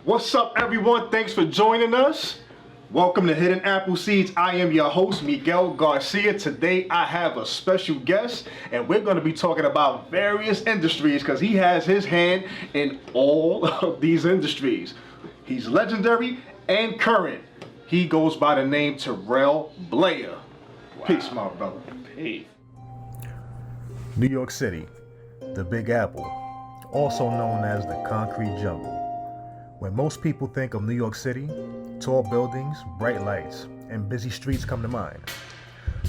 What's up, everyone? Thanks for joining us. Welcome to Hidden Apple Seeds. I am your host, Miguel Garcia. Today, I have a special guest, and we're going to be talking about various industries because he has his hand in all of these industries. He's legendary and current. He goes by the name Terrell Blair. Wow. Peace, my brother. Peace. New York City, the Big Apple, also known as the Concrete Jungle. When most people think of New York City, tall buildings, bright lights, and busy streets come to mind.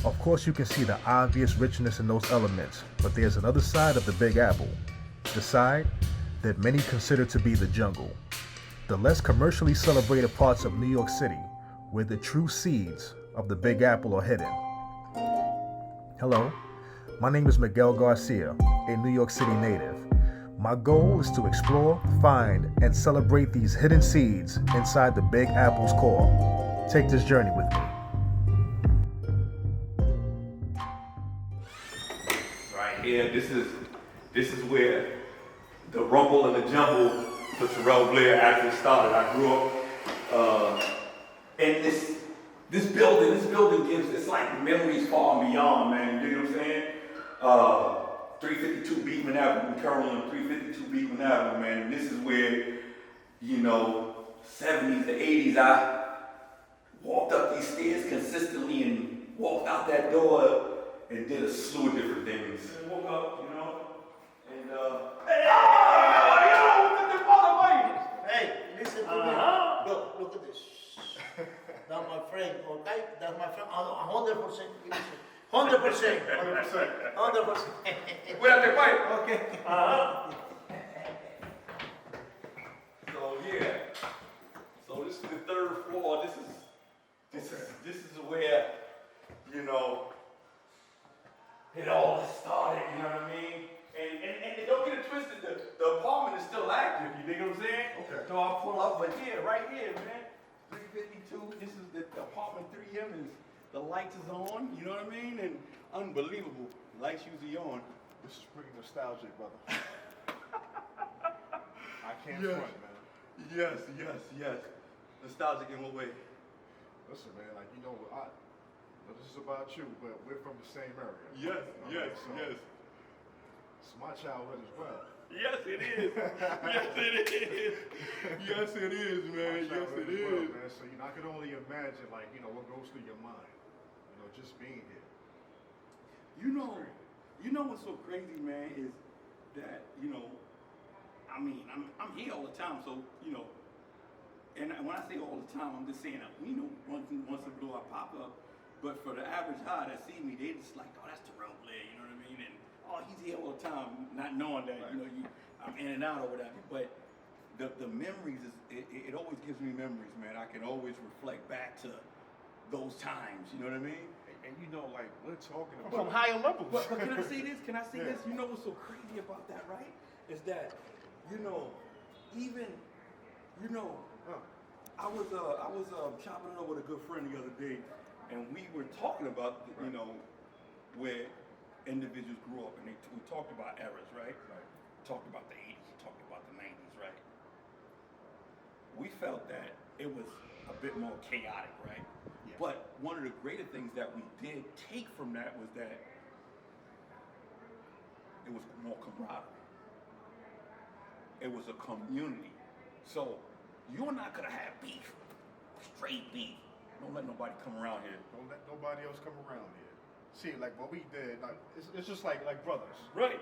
Of course, you can see the obvious richness in those elements, but there's another side of the Big Apple, the side that many consider to be the jungle. The less commercially celebrated parts of New York City, where the true seeds of the Big Apple are hidden. Hello, my name is Miguel Garcia, a New York City native. My goal is to explore, find, and celebrate these hidden seeds inside the Big Apple's core. Take this journey with me. Right here, this is where the rumble and the jumble for Terrell Blair actually started. I grew up in this building. This building gives, it's like memories far and beyond, man. You know what I'm saying? 352 Beekman Avenue, Carolyn, 352 Beekman Avenue, man. And this is where, 70s to 80s, I walked up these stairs consistently and walked out that door and did a slew of different things. And woke up, and Hey, listen to me. Look at this. That's my friend, okay? That's my friend. 100%. 100%. 100%. Cuídate, pai. Okay. So yeah. So this is the third floor. This is where, it all started, you know what I mean? And don't get it twisted, the apartment is still active, you dig what I'm saying? Okay. So I'll pull up, but yeah, right here, man. 352, this is the apartment 3M, and the lights is on, you know what I mean? And unbelievable, lights usually on. This is pretty nostalgic, brother. I can't Yes. front, man. Yes. Nostalgic in what way? Listen, man, this is about you, but we're from the same area. Yes. It's my childhood as well. Yes, it is. Yes, it is, man. Yes, it is. Man. So, I can only imagine, what goes through your mind, just being here. You know what's so crazy, man, is that, I'm here all the time, so, and when I say all the time, I'm just saying that, once in a blue I pop up, but for the average eye that see me, they just like, oh, that's Terrell Blair, you know what I mean? And, oh, he's here all the time, not knowing that, Right. I'm in and out or whatever, but the memories, it always gives me memories, man. I can always reflect back to those times, you know what I mean? And we're talking about From higher levels. But can I say this? Yeah. You know what's so crazy about that, right? Is that, I was chopping it up with a good friend the other day, and we were talking about, where individuals grew up, and we talked about eras, right? Talked about the 80s, talked about the 90s, right? We felt that it was a bit more chaotic, right? Yeah. But one of the greater things that we did take from that was that it was more camaraderie. It was a community. So you and I could have had beef, straight beef. Don't let nobody come around here. Don't let nobody else come around here. See, what we did, it's just like brothers. Right.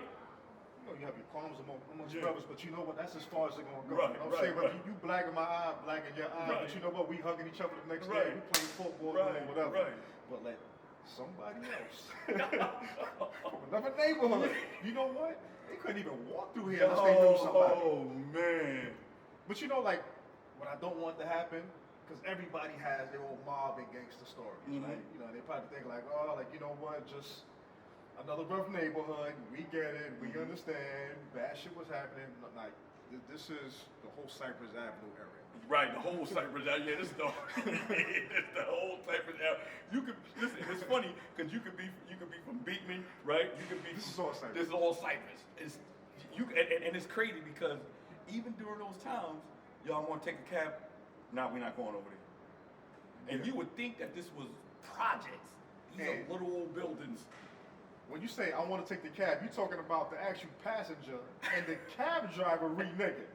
You have your qualms amongst brothers, but you know what? That's as far as it's gonna go. Right, I'm right, saying, right. You blagging my eye, blagging your eye, Right. but you know what? We hugging each other the next Right. day. We playing football Right, or whatever. right. But let somebody else from another neighborhood. You know what? They couldn't even walk through here unless they knew somebody. Oh man. But what I don't want to happen, because everybody has their own mob and gangster stories, Mhm. right? They probably think you know what, just another rough neighborhood, we get it, we understand, bad shit was happening. This is the whole Cypress Avenue area. Right, the whole Cypress Avenue. Yeah, this the it's the whole Cypress Avenue. You could listen. It's funny because you could be from Beekman, right? You could be. This is all Cypress. This is all Cypress. And it's crazy because even during those times, y'all want to take a cab? Nah, we're not going over there. And you would think that this was projects. These are little old buildings. When you say I want to take the cab, you're talking about the actual passenger and the cab driver reneging.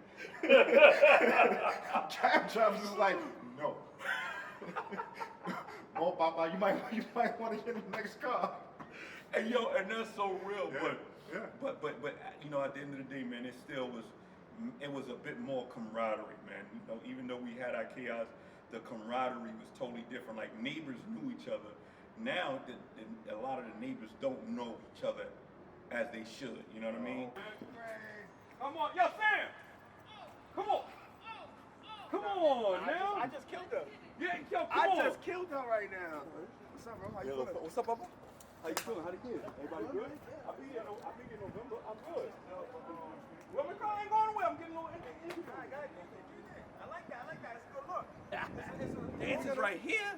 Cab driver's just like, no. Oh, Papa, you might want to get in the next car. And yo, and that's so real. Yeah. But you know, at the end of the day, man, it was a bit more camaraderie, man. You know, even though we had our chaos, the camaraderie was totally different. Like neighbors knew each other. Now, a lot of the neighbors don't know each other as they should. You know what I mean? Come on, yo, Sam! Come on! Come on, now! I just killed him. Yeah, yo, come I on! just killed him right now. What's up, bro? How you feeling? What's up, Papa? How you feeling? How you doing? Everybody good? I'll be here in November. I'm good. Well, my car ain't going away. I'm getting a little into I like that. It's a good look. Dances right here?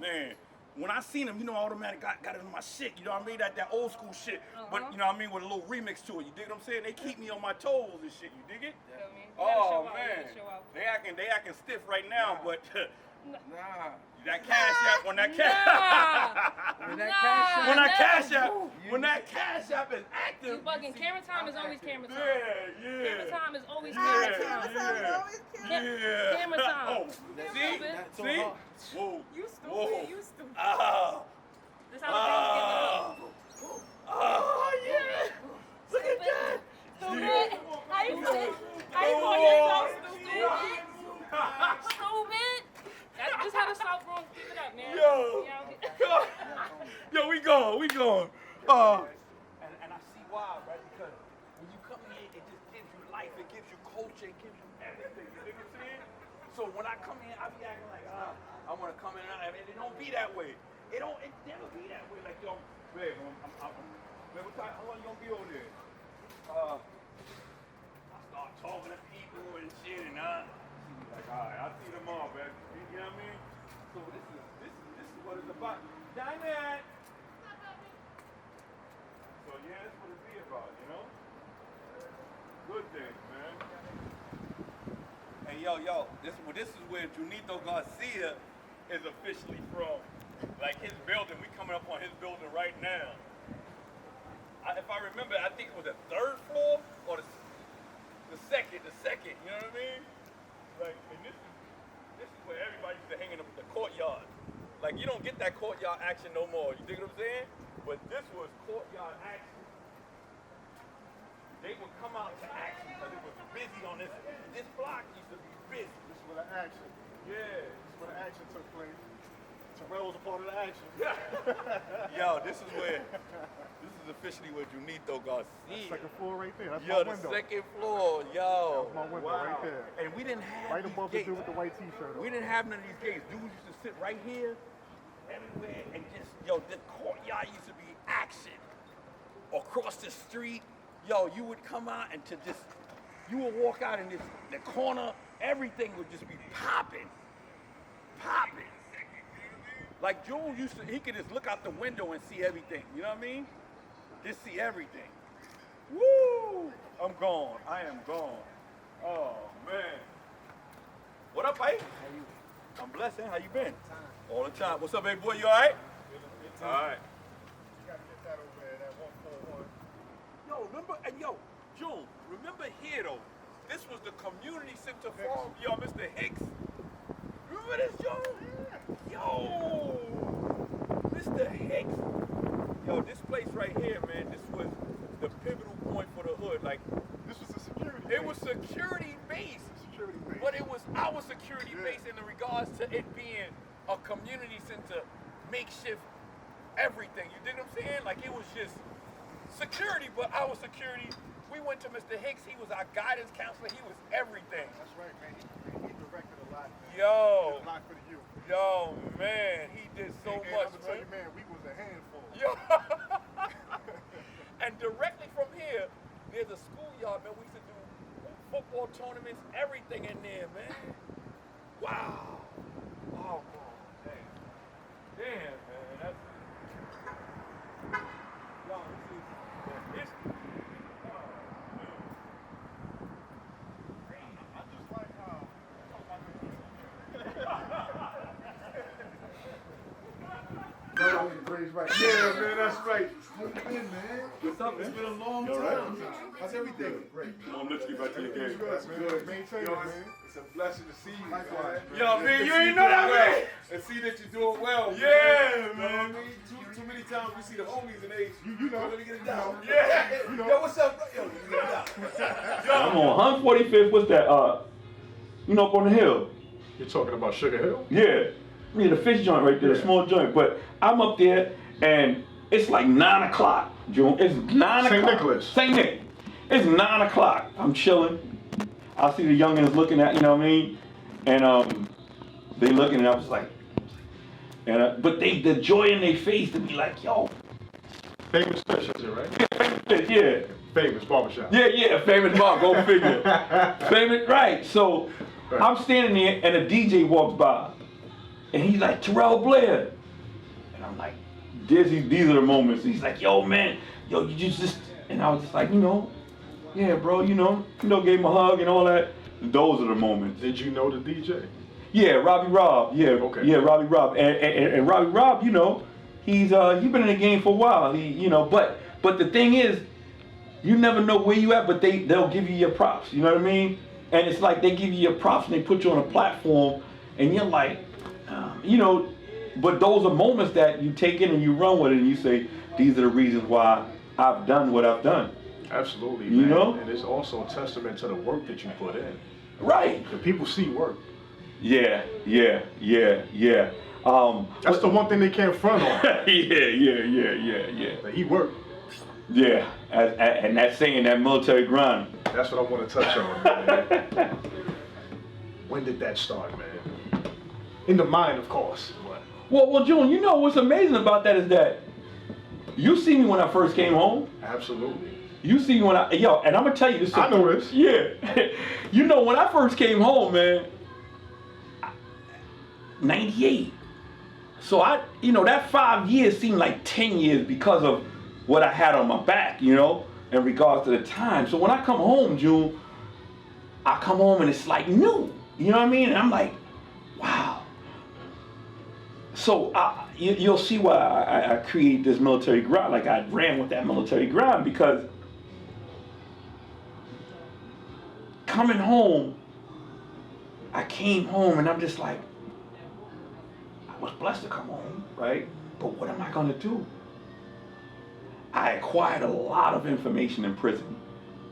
Man, when I seen him, you know, I automatic got into my shit, you know what I mean? That old school shit, but you know what I mean, with a little remix to it, you dig what I'm saying? They keep me on my toes and shit, you dig it? Feel me? Oh man, they acting stiff right now, but Nah. that cash app, when that cash app is active. You bugging. Camera time is always camera time. Yeah. Camera time is always Yeah, camera time. yeah. Camera time. Oh, see? Whoa. You stupid. Whoa. You stupid. Oh. This how the things Oh, yeah. Look at that. Stupid. How you feeling? How you call yourself stupid? Stupid. That's just how the South Bronx keep it up, man. Yo. Yo, we going. And I see why, right? Because when you come in, it just gives you life, it gives you culture, it gives you everything. You know what I'm saying? So when I come in, I be acting like, I want to come in, and it don't be that way. It never be that way. Like, yo, babe, man, how long you gonna be over there? I start talking to people and shit, and like, all right, I'll see you tomorrow, baby. You know what I mean? So this is what it's about. Diamond! So yeah, that's what it be about, you know? Good things, man. Hey, yo, this is where Junito Garcia is officially from. Like his building, we coming up on his building right now. If I remember, I think it was the third floor or the second, you know what I mean? Like, and this is where everybody used to hang in the courtyard. Like, you don't get that courtyard action no more. You dig what I'm saying? But this was courtyard action. They would come out to action because it was busy on this block used to be busy. This is where the action. Yeah. This is where the action took place. Terrell was a part of the action. Yo, this is officially where Junito Garcia. Second floor right there. That's Yo, my the window. second floor, yo. That's my window right there. And we didn't have Right these above the gates. dude with the white t-shirt on. We didn't have none of these gates. Dudes used to sit right here, everywhere, and just, yo, the courtyard used to be action. Across the street, yo, you would come out and you would walk out in the corner, everything would just be popping. Like Jules he could just look out the window and see everything, you know what I mean? Just see everything. Woo! I'm gone. I am gone. Oh, man. What up, Ike? How you? I'm blessed, man. How you been? All the time. What's up, baby boy? You all right? All right. You gotta get that over there, that 141. Yo, remember, and yo, June, remember here, though, this was the community center for, yo, Mr. Hicks. Remember this, June? Yo, Mr. Hicks. Yo, this place right here, man, this was the pivotal point for the hood. Like, This was a security it was security base. Security base. But it was our security base in regards to it being a community center, makeshift everything. You dig what I'm saying? Like, it was just security, but our security. We went to Mr. Hicks. He was our guidance counselor. He was everything. That's right, man. He directed a lot. Yo. He did a lot for the youth. Yo, man, he did so And much, I'm gonna tell you, man. man, we was a handful. Yo. And directly from here, there's a schoolyard, man. We used to do football tournaments, everything in there, man. Wow. Oh, damn. Damn, man. That's... Yo, this is the history. Oh, man. I just That's right. How you been, man? What's up? It's been a long You all right? time. How's everything? Great. I'm literally back to the game. That's good. Maintain it, Yo, man. it's a blessing to see you. Likewise, man. Yo, man, you ain't know that, man. And see that you're doing well. Yeah, You know what I man. mean? Too many times we see the homies and they, You know. let me get it down. Yeah. You know. Yo, what's up, bro? Yo, let me get it down. I'm on 145th. What's that? Up on the hill. You're talking about Sugar Hill? Yeah. Yeah, the fish joint right there, the Yeah. small joint. But I'm up there and it's like 9 o'clock, June. It's 9 St. o'clock. Nicholas. St. Nick. It's 9 o'clock. I'm chilling. I see the youngins looking at, you know what I mean? And they looking and I was like, but the joy in their face to be like, yo, Famous fish, is it, right? yeah. Famous barbershop. Yeah, famous bar, go figure. Famous, right. So Right. I'm standing there and a DJ walks by and he's like, Terrell Blair. And I'm like, these are the moments. He's like, yo, man, yo, you just, and I was just like, yeah, bro, gave him a hug and all that. Those are the moments. Did you know the DJ? Yeah, Robbie Rob. Yeah, Okay. Yeah, Robbie Rob. And Robbie Rob, he's been in the game for a while. But the thing is, you never know where you at, but they'll give you your props. You know what I mean? And it's like they give you your props and they put you on a platform, and you're like, But those are moments that you take in and you run with it, and you say, these are the reasons why I've done what I've done. Absolutely, You man. know? And it's also a testament to the work that you put in. Right. The people see work. Yeah. That's the one thing they can't front on. yeah. That he worked. Yeah, and that's saying that military grind. That's what I want to touch on, man. When did that start, man? In the mind, of course. Well, June, what's amazing about that is that you see me when I first came home. Absolutely. You see me when and I'm gonna tell you this. I know this. Yeah. When I first came home, man, 98. So that 5 years seemed like 10 years because of what I had on my back, in regards to the time. So when I come home, June, I come home and it's like new. You know what I mean? And I'm like, wow. So you'll see why I create this military grind. Like I ran with that military grind because coming home, I came home and I'm just like, I was blessed to come home, right? But what am I gonna do? I acquired a lot of information in prison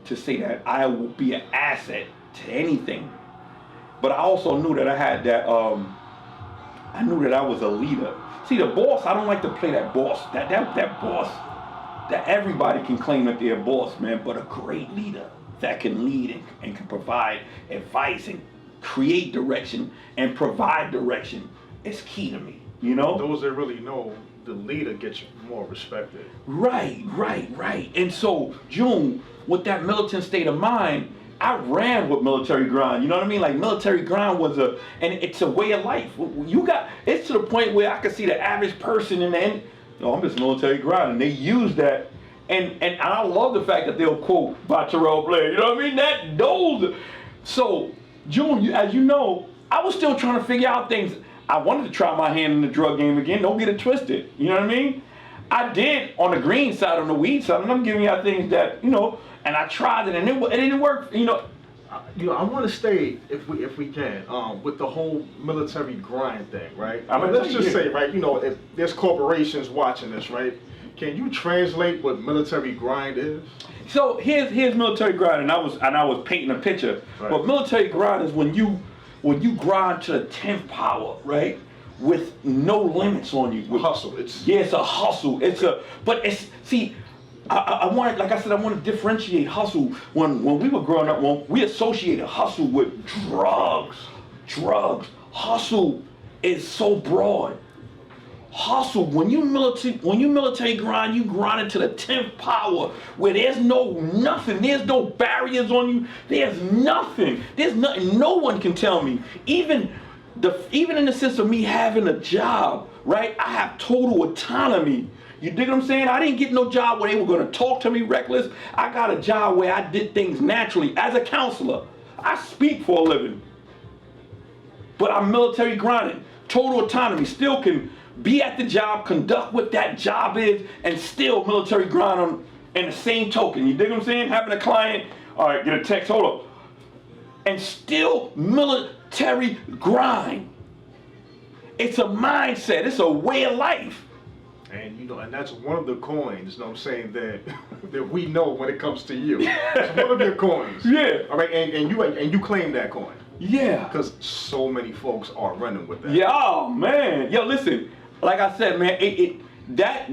to say that I will be an asset to anything. But I also knew that I had that, I knew that I was a leader. See, the boss, I don't like to play that boss. That boss, that everybody can claim that they're a boss, man, but a great leader that can lead and can provide advice and create direction and provide direction is key to me, Those that really know, the leader gets more respected. Right. And so, June, with that militant state of mind, I ran with military grind. You know what I mean? Like military grind and it's a way of life. It's to the point where I can see the average person I'm just military grind, and they use that. And I love the fact that they'll quote by Terrell Blair. You know what I mean? So, June, as you know, I was still trying to figure out things. I wanted to try my hand in the drug game again. Don't get it twisted. You know what I mean? I did on the green side, on the weed side, and I'm giving you things that, and I tried it and it didn't work, I want to stay, if we can, with the whole military grind thing, right? I'm Let's just say, right, if there's corporations watching this, right? Can you translate what military grind is? So here's military grind, and I was painting a picture. Right. But military grind is when you grind to the 10th power, right? With no limits on you. Hustle. It's a hustle. I wanted, like I said, I want to differentiate hustle. When we were growing up, when we associated hustle with drugs. Hustle is so broad. Hustle, when you military grind, you grind it to the 10th power, where there's nothing, there's no barriers on you, there's nothing, no one can tell me. Even in the sense of me having a job, right? I have total autonomy. You dig what I'm saying? I didn't get no job where they were gonna talk to me reckless. I got a job where I did things naturally. As a counselor, I speak for a living. But I'm military grinding, total autonomy, still can be at the job, conduct what that job is, and still military grind on in the same token. You dig what I'm saying? Having a client, all right, get a text, hold up, and still military grind. It's a mindset. It's a way of life. And you know, and that's one of the coins, you know what I'm saying, that that we know when it comes to you. It's one of your coins. Yeah. All right, and you claim that coin. Yeah. Because so many folks are running with that. Yeah, oh man. Yo, listen, like I said, man, that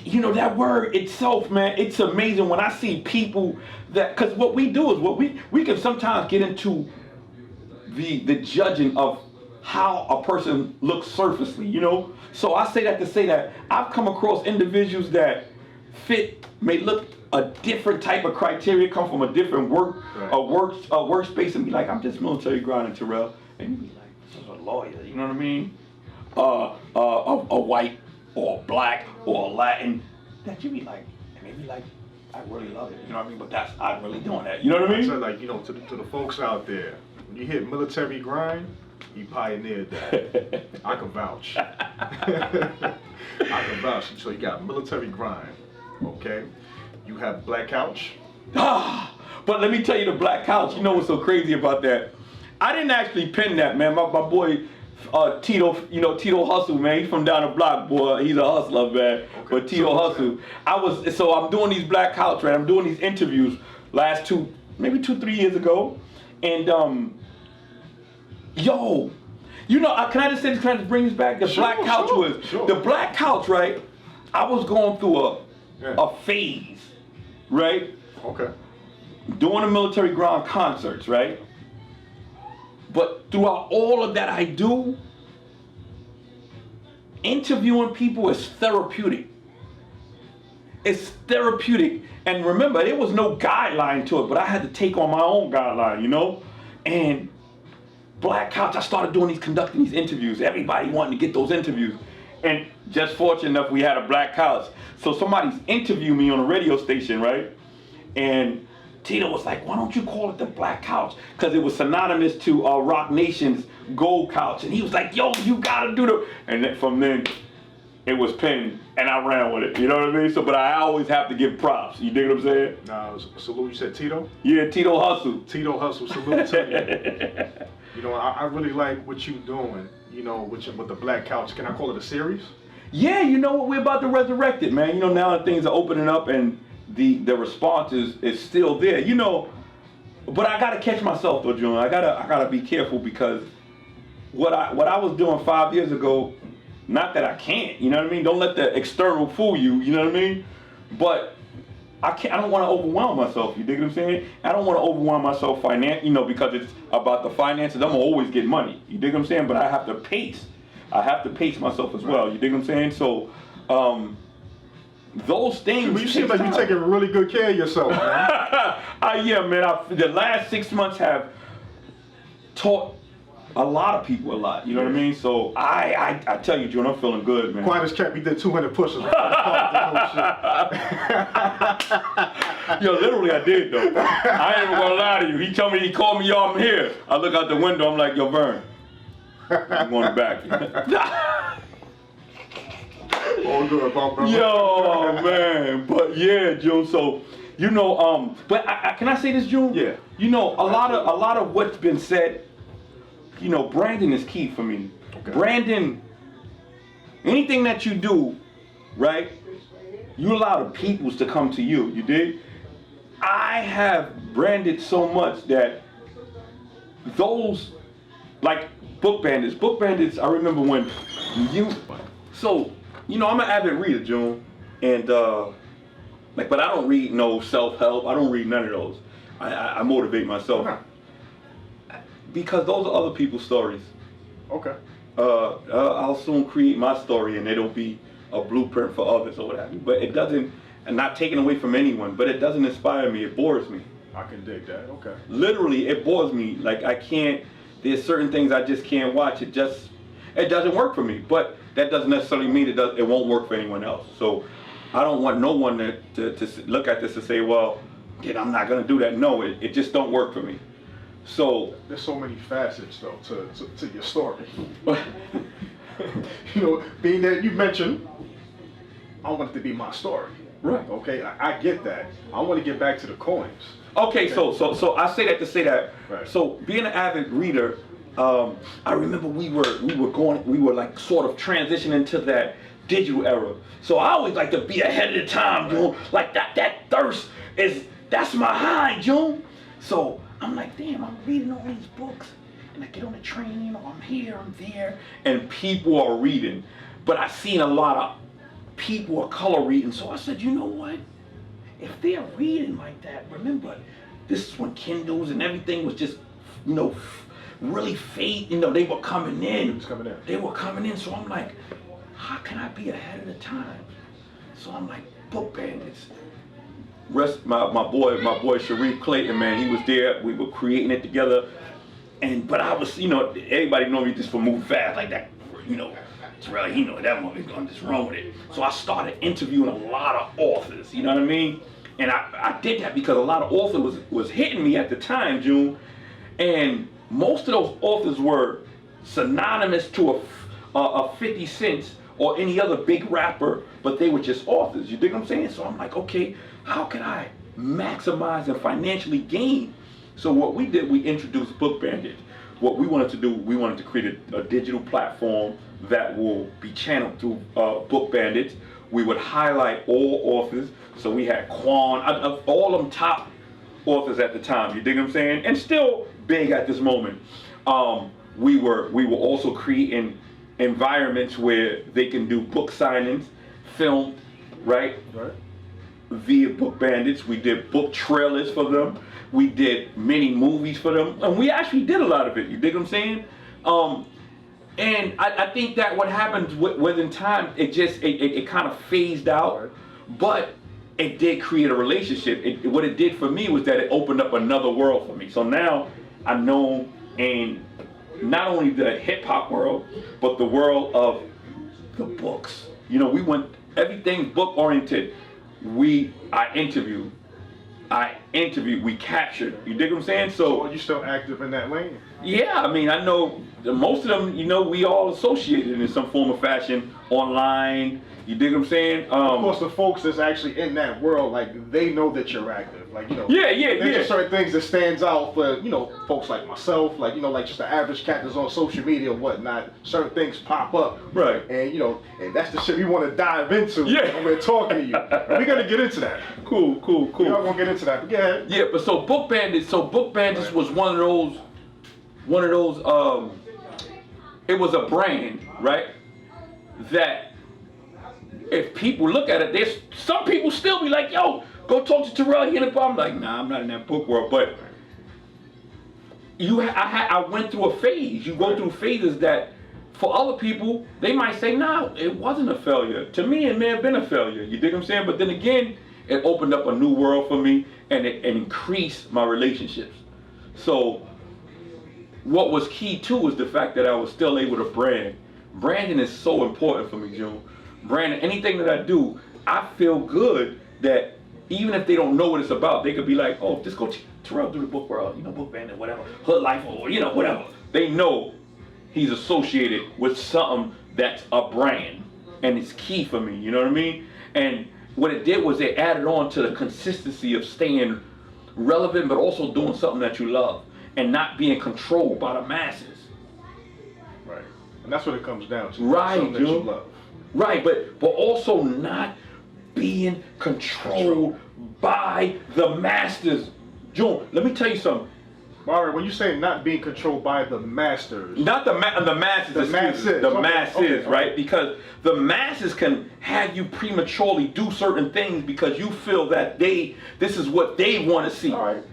you know, that word itself, man, it's amazing when I see people that, because what we do is we can sometimes get into the judging of how a person looks surfacely, you know? So I say that to say that I've come across individuals that may look a different type of criteria, come from a different workspace, and be like, I'm just military grinding, Terrell. And you be like, this is a lawyer, you know what I mean? A white or a black or a Latin, that you be like, and maybe like, I really love it, you know what I mean? But I'm really doing that, you know what I mean? So like, you know, to the folks out there, when you hit military grind, he pioneered that. I can vouch. I can vouch. So you got military grind, okay? You have black couch. But let me tell you the black couch, you know what's so crazy about that? I didn't actually pen that, man. My boy, Tito, you know, Tito Hustle, man. He's from down the block, boy. He's a hustler, man. Okay. But Tito Hustle. I'm doing these black couch, right? I'm doing these interviews last maybe 2-3 years ago. And, yo, you know, can I just bring this back? The black couch the black couch, right? I was going through a phase, right? Okay. Doing the military ground concerts, right? But throughout all of that I do, interviewing people is therapeutic. It's therapeutic. And remember, there was no guideline to it, but I had to take on my own guideline, you know? And black couch, I started conducting these interviews. Everybody wanting to get those interviews. And just fortunate enough, we had a black couch. So somebody's interviewed me on a radio station, right? And Tito was like, why don't you call it the black couch? Because it was synonymous to Rock Nation's gold couch. And he was like, yo, you gotta do the, and then from then, it was pinned, and I ran with it, you know what I mean? So, but I always have to give props, you dig what I'm saying? Nah, salute, you said Tito? Yeah, Tito Hustle. Tito Hustle, salute to you. You know, I really like what you doing, you know, with the black couch. Can I call it a series? Yeah, you know what, we're about to resurrect it, man. You know, now that things are opening up and the response is still there, you know. But I gotta catch myself though, June. I gotta be careful, because what I was doing 5 years ago, not that I can't, you know what I mean? Don't let the external fool you, you know what I mean? But I don't want to overwhelm myself, you dig what I'm saying? I don't want to overwhelm myself you know, because it's about the finances. I'm gonna always get money, you dig what I'm saying? But I have to pace. I have to pace myself as well, you dig what I'm saying? So, those things. You seem like you're taking really good care of yourself, man. Yeah, man. The last 6 months have taught a lot of people a lot. You know what I mean? So I tell you, June, I'm feeling good, man. Quiet as kept, we did 200 pushes. Yo, literally, I did though. I ain't even gonna lie to you. He told me, he called me, yo, I'm here. I look out the window, I'm like, yo, Vern, I'm going back. All good, bro. Yo, man. But yeah, June. So, you know, but can I say this, June? Yeah. You know, a lot of what's been said, you know, branding is key for me. Okay. Branding, anything that you do, right? You allow the peoples to come to you. You dig? I have branded so much that those, like Book Bandits. Book Bandits, I remember when so, you know, I'm an avid reader, June, and but I don't read no self-help. I don't read none of those. I motivate myself. Okay. Because those are other people's stories. Okay. I'll soon create my story, and it'll be a blueprint for others or what have you. But it doesn't, and not taken away from anyone, but it doesn't inspire me. It bores me. I can dig that. Okay. Literally, it bores me. Like I can't. There's certain things I just can't watch. It doesn't work for me. But that doesn't necessarily mean it won't work for anyone else. So I don't want no one to look at this and say, well, I'm not gonna do that. No, it just don't work for me. So, There's so many facets though to your story. You know, being that you mentioned, I want it to be my story. right. Okay, I get that. I want to get back to the coins. Okay, so I say that to say that. Right. So being an avid reader, I remember we were like sort of transitioning to that digital era. So I always like to be ahead of the time, June. Like that thirst that's my high, June. So I'm like, damn, I'm reading all these books, and I get on the train, or I'm here, I'm there, and people are reading. But I've seen a lot of people of color reading, so I said, you know what? If they're reading like that, remember, this is when Kindles and everything was just, you know, really fade. You know, they were coming in. It was coming in. They were coming in. So I'm like, how can I be ahead of the time? So I'm like, Book Bandits. My boy Sharif Clayton, man, he was there. We were creating it together. But I was, you know, everybody know me just for moving fast like that. You know, Terrell, he know that movie's gonna just run with it. So I started interviewing a lot of authors. You know what I mean? And I did that because a lot of authors was hitting me at the time, June. And most of those authors were synonymous to a 50 Cent or any other big rapper, but they were just authors. You dig what I'm saying? So I'm like, okay, how can I maximize and financially gain? So what we did, we introduced Book Bandits. What we wanted to do, we wanted to create a digital platform that will be channeled through Book Bandits. We would highlight all authors. So we had Quan, all them top authors at the time. You dig what I'm saying? And still big at this moment. We were also creating environments where they can do book signings, filmed, right? Right. Via Book Bandits. We did book trailers for them. We did many movies for them. And we actually did a lot of it. You dig what I'm saying? And I think that what happens within time, it kind of phased out. Right. But it did create a relationship. What it did for me was that it opened up another world for me. So now I'm known in not only the hip hop world, but the world of the books. You know, we went, everything book oriented. I interviewed, we captured. You dig what I'm saying? So are you still active in that lane? Yeah, I mean, I know most of them, you know, we all associated in some form or fashion online. You dig what I'm saying? Of course, the folks that's actually in that world, like, they know that you're active. Like, you know, there's just certain things that stands out for, you know, folks like myself, like, you know, like just the average cat that's on social media and whatnot. Certain things pop up. Right. And, you know, and that's the shit we want to dive into Yeah. when we're talking to you. And we're going to get into that. Cool. We're all going to get into that. But go ahead. Yeah, but so Book Bandits Right. was one of those, it was a brand, right? That if people look at it, there's some people still be like, yo, go talk to Terrell here in the bar. I'm like, nah, I'm not in that book world. But I went through a phase. You go through phases that for other people, they might say, nah, it wasn't a failure. To me, it may have been a failure. You dig what I'm saying? But then again, it opened up a new world for me and it increased my relationships. So what was key too was the fact that I was still able to brand. Branding is so important for me, June. Branding, anything that I do, I feel good that even if they don't know what it's about, they could be like, oh, just go Terrell do the book world, you know, Book Bandit, whatever, Hoodlife, or you know, whatever. They know he's associated with something that's a brand, and it's key for me. You know what I mean? And what it did was it added on to the consistency of staying relevant, but also doing something that you love and not being controlled by the masses. Right. And that's what it comes down to. Right, Something that you dude. love. Right, but also not being controlled by the masters. June, let me tell you something. All right, when you say not being controlled by the masters. Not the masses. The excuse me. masses. The Okay, masses, okay. right? Because the masses can have you prematurely do certain things because you feel that this is what they want to see. All right.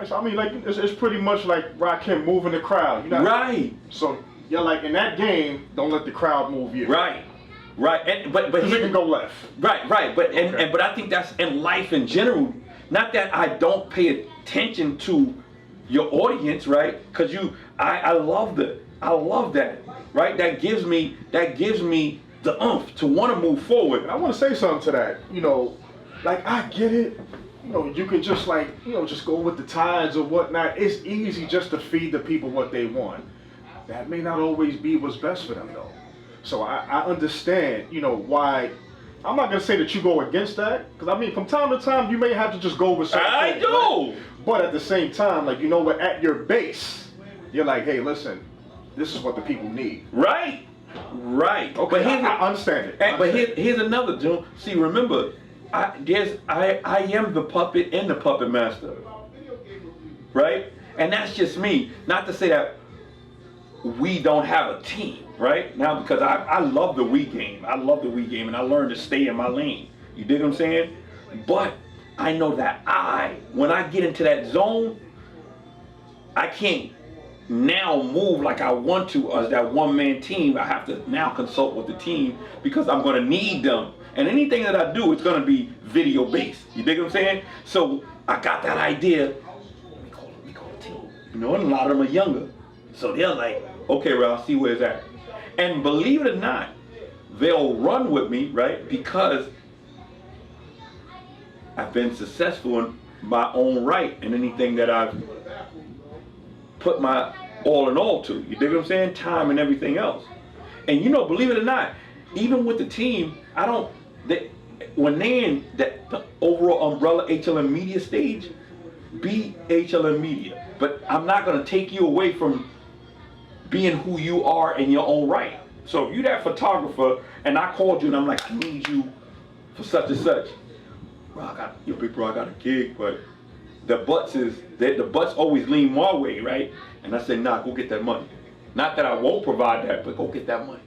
So I mean, like, it's pretty much like Rakim moving the crowd. You know? Right. So you're like, in that game, don't let the crowd move you. Right. And but Because it can go left. Right. But Okay. but I think that's in life in general. Not that I don't pay attention to your audience, right? Because I love that, right? That gives me the oomph to want to move forward. And I want to say something to that. You know, like, I get it. you can just like, just go with the tides or whatnot. It's easy just to feed the people what they want. That may not always be what's best for them though. So I understand, why. I'm not gonna say that you go against that, because I mean, from time to time, you may have to just go with something. I do. Right? But at the same time, like, what, at your base, you're like, hey, listen, this is what the people need. Right. Okay, but I understand it. But here's another, June. See, remember, I am the puppet and the puppet master. Right? And that's just me. Not to say that we don't have a team, right? Now, because I love the Wii game. I love the Wii game, and I learned to stay in my lane. You dig what I'm saying? But I know that when I get into that zone, I can't now move like I want to as that one-man team. I have to now consult with the team because I'm going to need them. And anything that I do, it's going to be video-based. You dig what I'm saying? So I got that idea. Let me call a team. And a lot of them are younger. So they're like, okay, well, I'll see where it's at. And believe it or not, they'll run with me, right? Because I've been successful in my own right in anything that I've put my all in all to. You dig what I'm saying? Time and everything else. And believe it or not, even with the team, when they're in the overall umbrella HLM Media stage, be HLM Media. But I'm not going to take you away from being who you are in your own right. So if you're that photographer and I called you and I'm like, I need you for such and such. Bro, I got a gig, but the butts always lean my way, right? And I say, nah, go get that money. Not that I won't provide that, but go get that money.